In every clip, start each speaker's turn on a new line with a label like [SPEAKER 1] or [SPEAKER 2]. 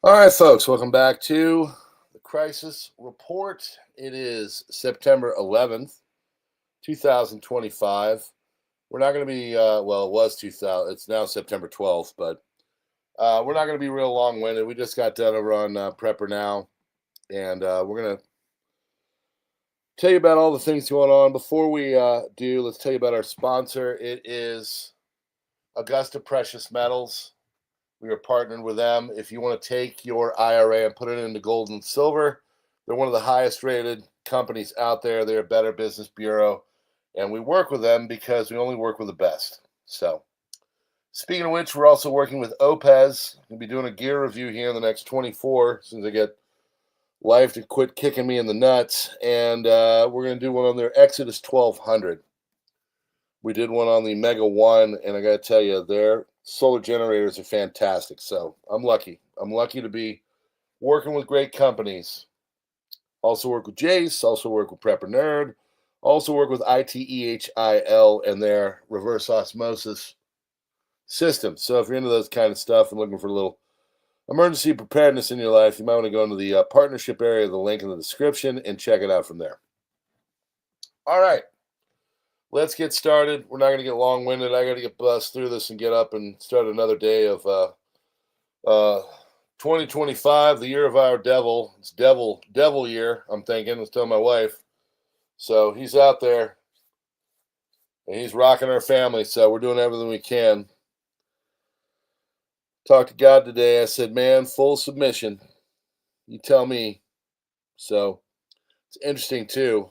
[SPEAKER 1] All right, folks, welcome back to the Crisis Report. It is September 11th, 2025. We're not going to be, well, it was 2000, it's now September 12th, but we're not going to be real long-winded. We just got done over on PrepperNow, and we're going to tell you about all the things going on. Before we do, let's tell you about our sponsor. It is Augusta Precious Metals. We are partnered with them. If you want to take your IRA and put it into gold and silver, they're one of the highest rated companies out there. They're a Better Business Bureau, and we work with them because we only work with the best. So, speaking of which, we're also working with OUPES. We'll be doing a gear review here in the next 24, as soon as I get life to quit kicking me in the nuts. And we're going to do one on their Exodus 1200. We did one on the Mega 1, and I got to tell you, their solar generators are fantastic. So I'm lucky. I'm lucky to be working with great companies. Also work with JASE, also work with PrepperNow, also work with ITEHIL and their reverse osmosis system. So if you're into those kind of stuff and looking for a little emergency preparedness in your life, you might want to go into the partnership area, the link in the description, and check it out from there. All right. Let's get started. We're not going to get long-winded. I got to get buzzed through this and get up and start another day of 2025, the year of our devil. It's devil year, I'm thinking. I was telling my wife. So he's out there, and he's rocking our family, so we're doing everything we can. Talked to God today. I said, man, full submission. You tell me. So it's interesting, too.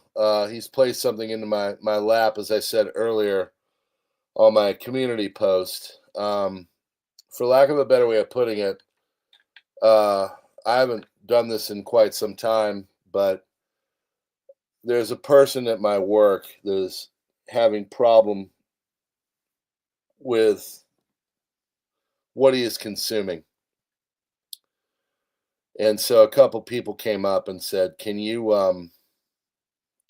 [SPEAKER 1] He's placed something into my lap, as I said earlier, on my community post. For lack of a better way of putting it, I haven't done this in quite some time, but there's a person at my work that is having problem with what he is consuming. And so a couple people came up and said, can you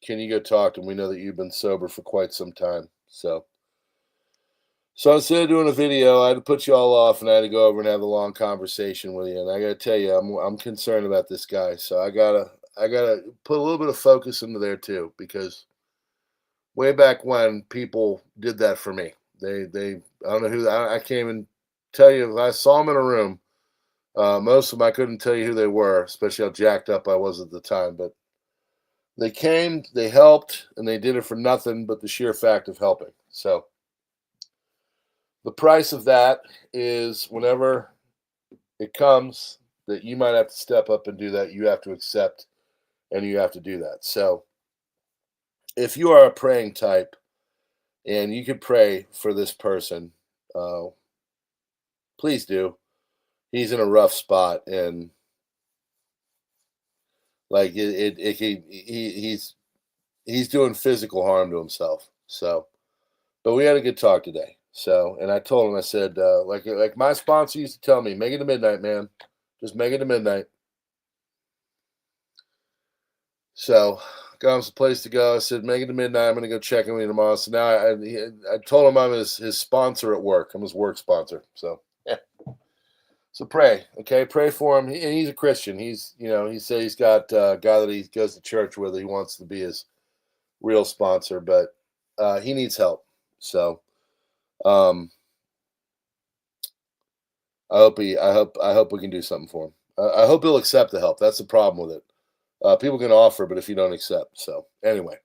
[SPEAKER 1] go talk to him? We know that you've been sober for quite some time. So instead of doing a video, I had to put you all off, and I had to go over and have a long conversation with you. And I got to tell you, I'm concerned about this guy. So I gotta put a little bit of focus into there too, because way back when people did that for me, they I don't know who, I can't even tell you. If I saw them in a room, most of them I couldn't tell you who they were, especially how jacked up I was at the time. But they came, they helped, and they did it for nothing but the sheer fact of helping. So the price of that is whenever it comes that you might have to step up and do that, you have to accept, and you have to do that. So if you are a praying type and you could pray for this person, please do. He's in a rough spot, and like he's doing physical harm to himself. So, but we had a good talk today. So, and I told him, I said, like my sponsor used to tell me, make it to midnight, man. Just make it to midnight. So, got him some place to go. I said, make it to midnight. I'm going to go check in with you tomorrow. So now I told him I'm his sponsor at work. I'm his work sponsor. So, yeah. So pray, okay? Pray for him. And he's a Christian. He's, he said he's got a guy that he goes to church with. He wants to be his real sponsor, but he needs help. So, I hope we can do something for him. I hope he'll accept the help. That's the problem with it. People can offer, but if you don't accept. So anyway,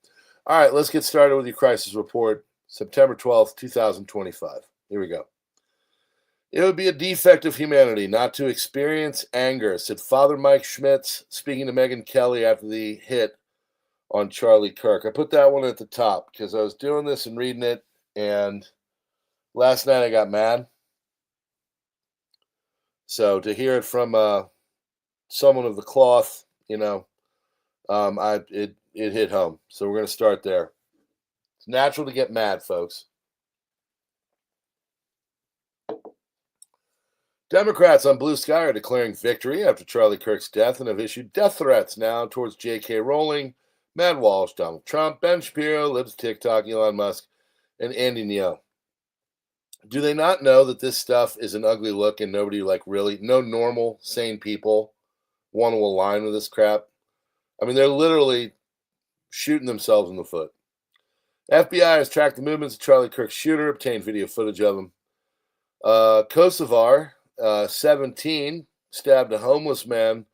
[SPEAKER 1] all right, let's get started with your crisis report. September 12th, 2025. Here we go. It would be a defect of humanity not to experience anger, said Father Mike Schmitz, speaking to Megyn Kelly after the hit on Charlie Kirk. I put that one at the top because I was doing this and reading it, and last night I got mad. So to hear it from someone of the cloth, it hit home. So we're going to start there. It's natural to get mad, folks. Democrats on Blue Sky are declaring victory after Charlie Kirk's death and have issued death threats now towards J.K. Rowling, Matt Walsh, Donald Trump, Ben Shapiro, Libs TikTok, Elon Musk, and Andy Ngo. Do they not know that this stuff is an ugly look and nobody, no normal, sane people want to align with this crap? I mean, they're literally shooting themselves in the foot. FBI has tracked the movements of Charlie Kirk's shooter, obtained video footage of him. Kosovar, 17, stabbed a homeless man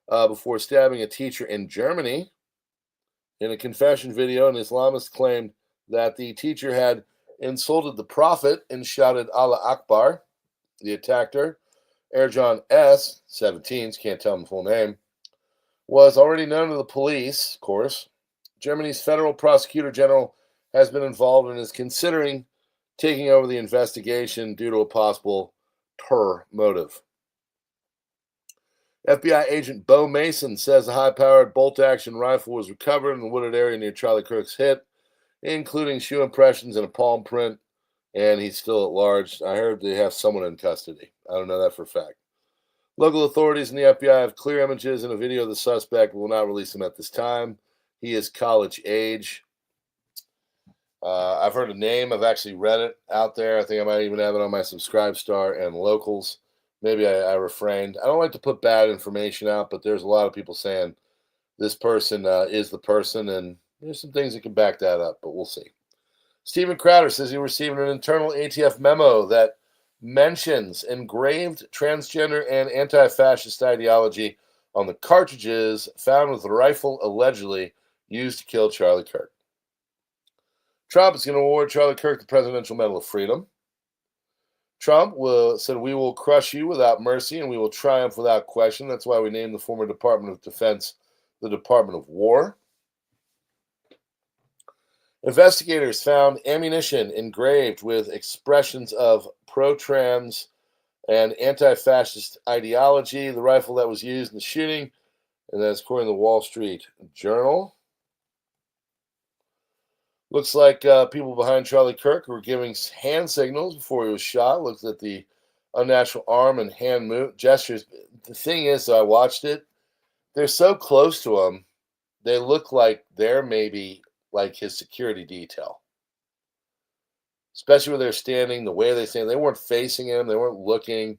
[SPEAKER 1] before stabbing a teacher in Germany. In a confession video, an Islamist claimed that the teacher had insulted the Prophet and shouted Allah Akbar. The attacker, Ercan S., 17, can't tell him the full name, was already known to the police, of course. Germany's federal prosecutor general has been involved and is considering taking over the investigation due to a possible terror motive. FBI agent Bo Mason says a high-powered bolt-action rifle was recovered in the wooded area near Charlie Kirk's hit, including shoe impressions and a palm print, and he's still at large. I heard they have someone in custody. I don't know that for a fact. Local authorities and the FBI have clear images and a video of the suspect, but will not release him at this time. He is college age. I've heard a name. I've actually read it out there. I think I might even have it on my Subscribe Star and Locals. Maybe I refrained. I don't like to put bad information out, but there's a lot of people saying this person is the person, and there's some things that can back that up, but we'll see. Stephen Crowder says he received an internal ATF memo that mentions engraved transgender and anti-fascist ideology on the cartridges found with the rifle allegedly used to kill Charlie Kirk. Trump is going to award Charlie Kirk the Presidential Medal of Freedom. Trump said, "We will crush you without mercy and we will triumph without question." That's why we named the former Department of Defense the Department of War. Investigators found ammunition engraved with expressions of pro-trans and anti-fascist ideology. The rifle that was used in the shooting, and that's according to the Wall Street Journal. Looks like people behind Charlie Kirk were giving hand signals before he was shot. Looked at the unnatural arm and hand gestures. The thing is, I watched it. They're so close to him, they look like they're maybe like his security detail. Especially where they're standing, the way they stand. They weren't facing him. They weren't looking.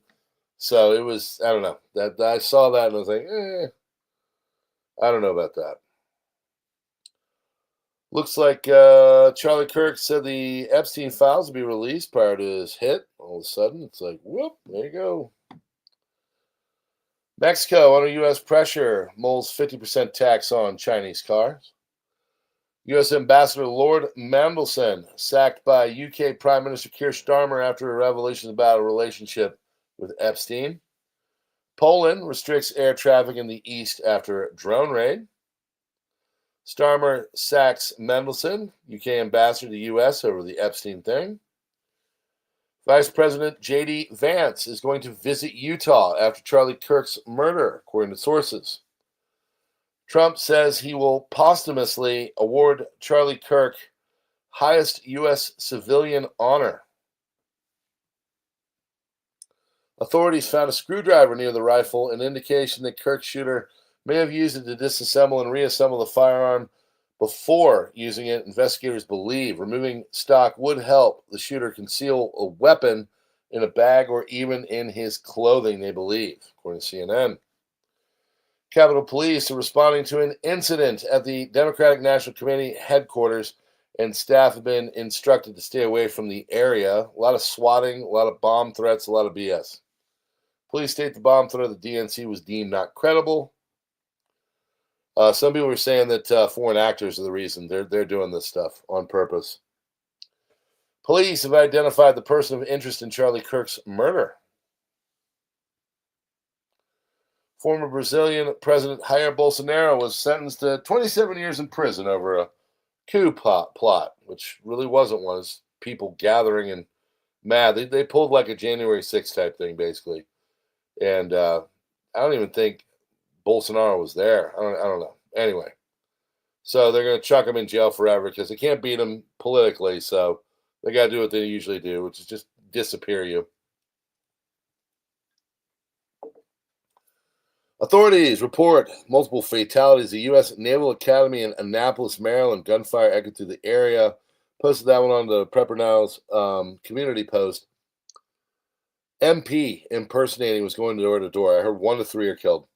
[SPEAKER 1] So it was, I don't know. That I saw that and I was like, I don't know about that. Looks like Charlie Kirk said the Epstein files will be released prior to his hit. All of a sudden, it's like, whoop, there you go. Mexico, under U.S. pressure, mulls 50% tax on Chinese cars. U.S. Ambassador Lord Mandelson sacked by U.K. Prime Minister Keir Starmer after revelations about a relationship with Epstein. Poland restricts air traffic in the east after drone raid. Starmer sacks Mandelson, UK ambassador to the U.S. over the Epstein thing. Vice President J.D. Vance is going to visit Utah after Charlie Kirk's murder, according to sources. Trump says he will posthumously award Charlie Kirk highest U.S. civilian honor. Authorities found a screwdriver near the rifle, an indication that Kirk's shooter may have used it to disassemble and reassemble the firearm before using it. Investigators believe removing stock would help the shooter conceal a weapon in a bag or even in his clothing, they believe, according to CNN. Capitol Police are responding to an incident at the Democratic National Committee headquarters, and staff have been instructed to stay away from the area. A lot of swatting, a lot of bomb threats, a lot of BS. Police state the bomb threat of the DNC was deemed not credible. Some people are saying that foreign actors are the reason they're doing this stuff on purpose. Police have identified the person of interest in Charlie Kirk's murder. Former Brazilian President Jair Bolsonaro was sentenced to 27 years in prison over a coup plot, which really wasn't one. It was people gathering and mad. They pulled like a January 6th type thing, basically. And I don't even think Bolsonaro was there. I don't know. Anyway, so they're going to chuck him in jail forever because they can't beat him politically. So they got to do what they usually do, which is just disappear you. Authorities report multiple fatalities. The U.S. Naval Academy in Annapolis, Maryland, gunfire echoed through the area. Posted that one on the PrepperNow's community post. MP impersonating was going door to door. I heard 1 to 3 are killed.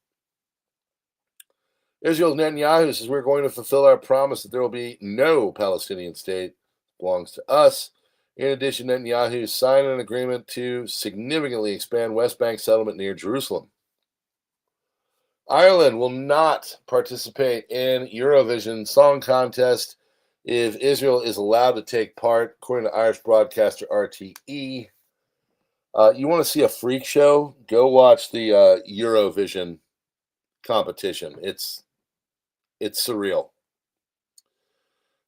[SPEAKER 1] Israel's Netanyahu says we're going to fulfill our promise that there will be no Palestinian state. It belongs to us. In addition, Netanyahu signed an agreement to significantly expand West Bank settlement near Jerusalem. Ireland will not participate in Eurovision Song Contest if Israel is allowed to take part, according to Irish broadcaster RTE. You want to see a freak show? Go watch the Eurovision competition. It's surreal.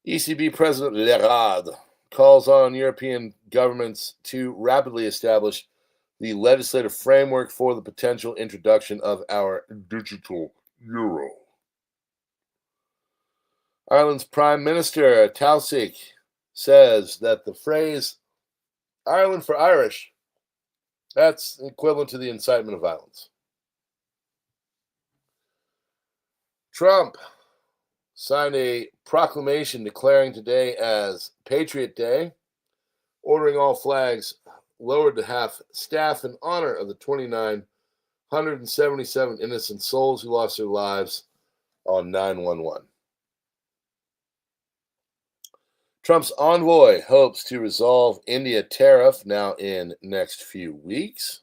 [SPEAKER 1] ECB President Lerad calls on European governments to rapidly establish the legislative framework for the potential introduction of our digital euro. Ireland's Prime Minister Taoiseach says that the phrase Ireland for Irish, that's equivalent to the incitement of violence. Trump signed a proclamation declaring today as Patriot Day, ordering all flags lowered to half-staff in honor of the 2,977 innocent souls who lost their lives on 9/11. Trump's envoy hopes to resolve India tariff now in next few weeks.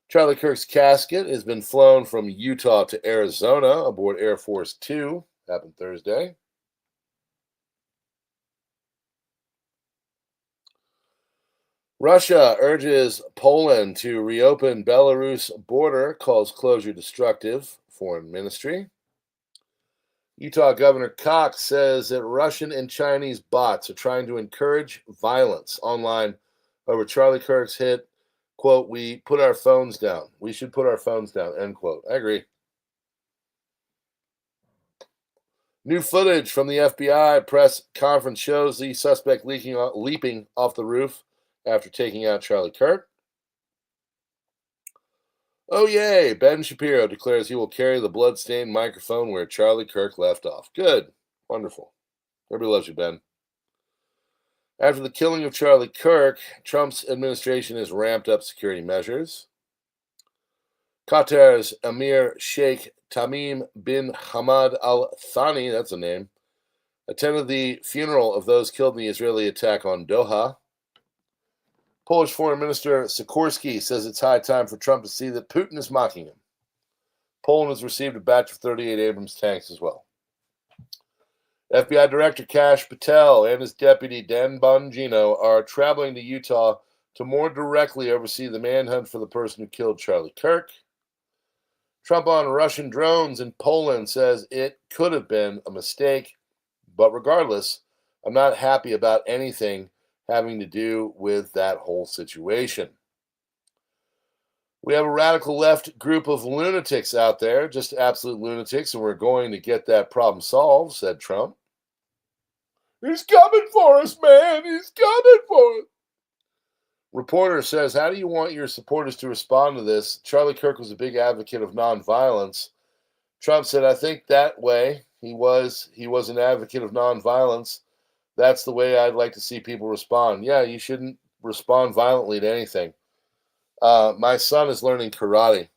[SPEAKER 1] Charlie Kirk's casket has been flown from Utah to Arizona aboard Air Force Two. Happened Thursday. Russia urges Poland to reopen Belarus border, calls closure destructive. Foreign Ministry. Utah Governor Cox says that Russian and Chinese bots are trying to encourage violence online over Charlie Kirk's hit, quote, "We put our phones down. We should put our phones down," end quote. I agree. New footage from the FBI press conference shows the suspect leaping off the roof after taking out Charlie Kirk. Oh, yay! Ben Shapiro declares he will carry the blood-stained microphone where Charlie Kirk left off. Good. Wonderful. Everybody loves you, Ben. After the killing of Charlie Kirk, Trump's administration has ramped up security measures. Qatar's Emir Sheikh Tamim bin Hamad Al Thani, that's a name, attended the funeral of those killed in the Israeli attack on Doha. Polish Foreign Minister Sikorski says it's high time for Trump to see that Putin is mocking him. Poland has received a batch of 38 Abrams tanks as well. FBI Director Kash Patel and his deputy Dan Bongino are traveling to Utah to more directly oversee the manhunt for the person who killed Charlie Kirk. Trump on Russian drones in Poland says it could have been a mistake, but regardless, I'm not happy about anything having to do with that whole situation. We have a radical left group of lunatics out there, just absolute lunatics, and we're going to get that problem solved, said Trump. He's coming for us, man. He's coming for us. Reporter says, how do you want your supporters to respond to this? Charlie Kirk was a big advocate of nonviolence. Trump said, I think that way he was an advocate of nonviolence. That's the way I'd like to see people respond. Yeah, you shouldn't respond violently to anything. My son is learning karate.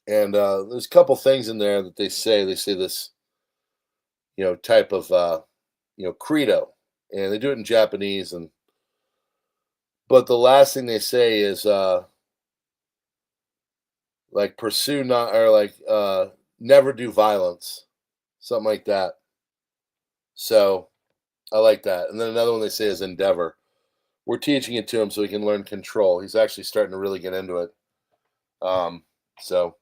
[SPEAKER 1] And there's a couple things in there that they say. They say this, type of, credo. And they do it in Japanese. But the last thing they say is, pursue not, or never do violence. Something like that. So I like that. And then another one they say is endeavor. We're teaching it to him so he can learn control. He's actually starting to really get into it. So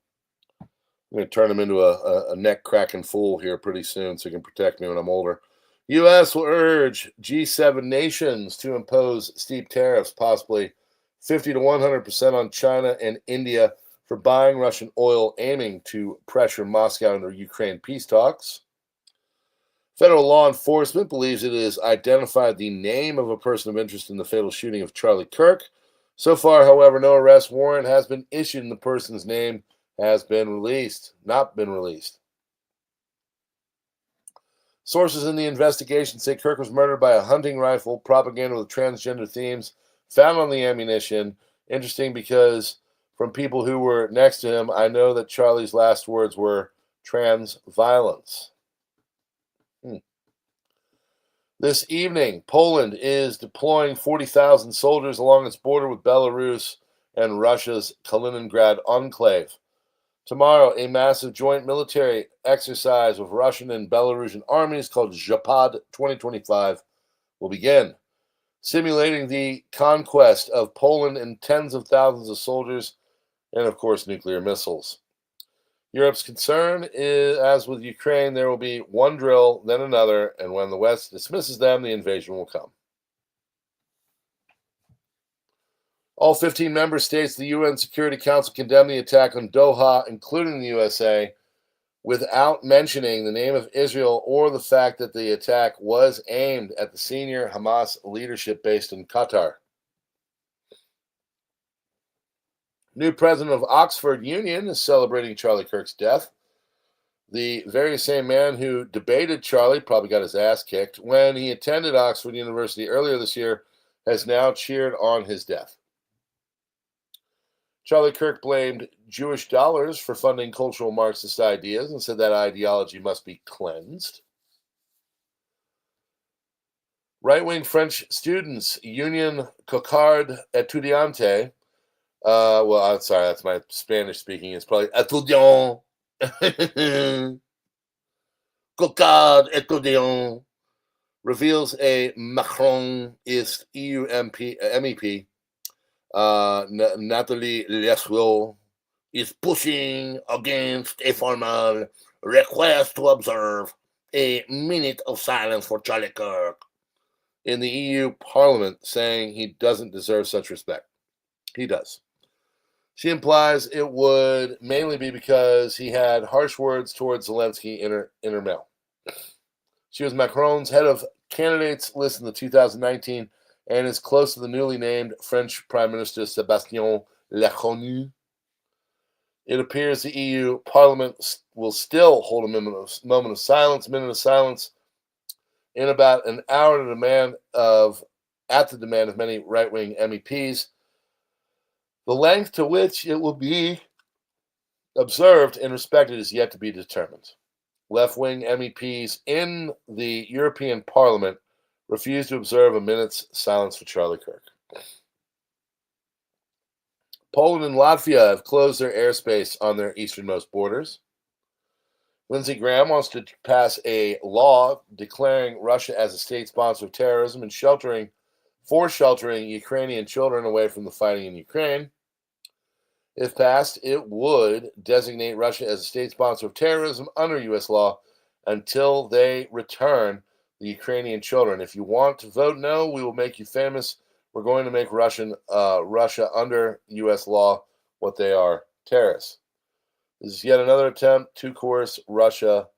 [SPEAKER 1] I'm going to turn him into a neck cracking fool here pretty soon so he can protect me when I'm older. U.S. will urge G7 nations to impose steep tariffs, possibly 50 to 100% on China and India for buying Russian oil, aiming to pressure Moscow into Ukraine peace talks. Federal law enforcement believes it has identified the name of a person of interest in the fatal shooting of Charlie Kirk. So far, however, no arrest warrant has been issued and the person's name has been not been released. Sources in the investigation say Kirk was murdered by a hunting rifle, propaganda with transgender themes, found on the ammunition. Interesting because from people who were next to him, I know that Charlie's last words were trans violence. This evening, Poland is deploying 40,000 soldiers along its border with Belarus and Russia's Kaliningrad enclave. Tomorrow, a massive joint military exercise with Russian and Belarusian armies called Zapad 2025 will begin, simulating the conquest of Poland and tens of thousands of soldiers and, of course, nuclear missiles. Europe's concern is, as with Ukraine, there will be one drill, then another, and when the West dismisses them, the invasion will come. All 15 member states of the UN Security Council condemned the attack on Doha, including the USA, without mentioning the name of Israel or the fact that the attack was aimed at the senior Hamas leadership based in Qatar. New president of Oxford Union is celebrating Charlie Kirk's death. The very same man who debated Charlie, probably got his ass kicked, when he attended Oxford University earlier this year, has now cheered on his death. Charlie Kirk blamed Jewish dollars for funding cultural Marxist ideas and said that ideology must be cleansed. Right-wing French students, Union Cocard Etudiante, I'm sorry, that's my Spanish speaking. It's probably étudiant. Cocard étudiant reveals a Macronist EU MEP, Nathalie Leslo, is pushing against a formal request to observe a minute of silence for Charlie Kirk in the EU Parliament, saying he doesn't deserve such respect. He does. She implies it would mainly be because he had harsh words towards Zelensky in her mail. She was Macron's head of candidates list in the 2019 and is close to the newly named French Prime Minister Sébastien Lecornu. It appears the EU Parliament will still hold a minute of silence in about an hour at the demand of many right-wing MEPs. The length to which it will be observed and respected is yet to be determined. Left-wing MEPs in the European Parliament refused to observe a minute's silence for Charlie Kirk. Poland and Latvia have closed their airspace on their easternmost borders. Lindsey Graham wants to pass a law declaring Russia as a state sponsor of terrorism and sheltering Ukrainian children away from the fighting in Ukraine. If passed, it would designate Russia as a state sponsor of terrorism under U.S. law until they return the Ukrainian children. If you want to vote no, we will make you famous. We're going to make Russia under U.S. law what they are, terrorists. This is yet another attempt to coerce Russia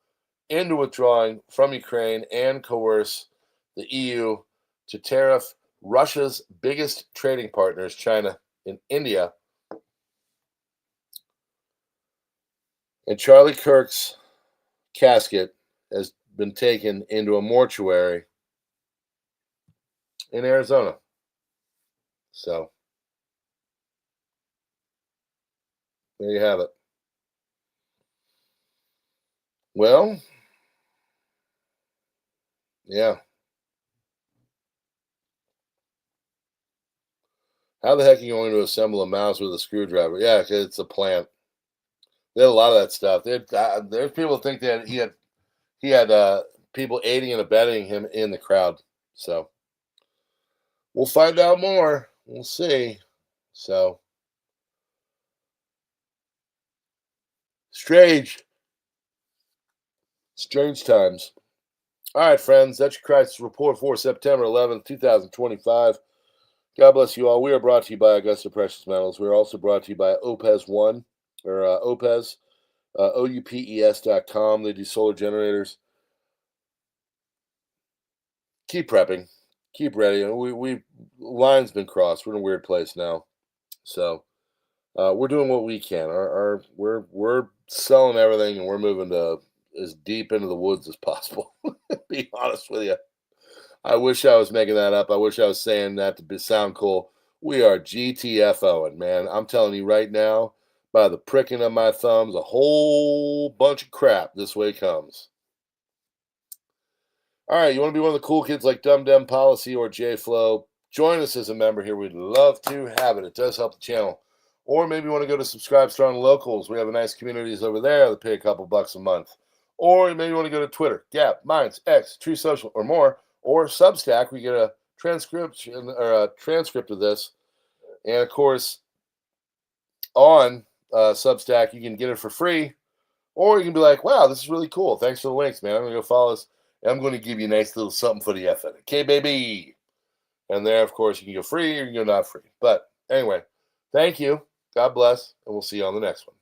[SPEAKER 1] into withdrawing from Ukraine and coerce the EU to tariff Russia's biggest trading partners, China and India. And Charlie Kirk's casket has been taken into a mortuary in Arizona. So, there you have it. Well, yeah. How the heck are you going to assemble a mouse with a screwdriver? Yeah, because it's a plant. They had a lot of that stuff. There's people who think that he had people aiding and abetting him in the crowd. So we'll find out more. We'll see. So strange times. All right, friends. That's your Crisis Report for September 11th, 2025. God bless you all. We are brought to you by Augusta Precious Metals. We are also brought to you by OUPES One, or OUPES, OUPES.com. They do solar generators. Keep prepping. Keep ready. We line's been crossed. We're in a weird place now. So we're doing what we can. We're selling everything and we're moving to as deep into the woods as possible. Be honest with you. I wish I was making that up. I wish I was saying that to sound cool. We are GTFOing, man. I'm telling you right now, by the pricking of my thumbs, a whole bunch of crap this way comes. All right, you want to be one of the cool kids like Dum Dem Policy or JFlow? Join us as a member here. We'd love to have it. It does help the channel. Or maybe you want to go to Subscribe Strong Locals. We have a nice communities over there that pay a couple bucks a month. Or maybe you want to go to Twitter, Gap, Minds, X, True Social, or more. Or Substack. We get a transcription or a transcript of this. And of course, on Substack, you can get it for free. Or you can be like, wow, this is really cool. Thanks for the links, man. I'm going to go follow us. And I'm going to give you a nice little something for the effort. Okay, baby. And there, of course, you can go free or you can go not free. But anyway, thank you. God bless. And we'll see you on the next one.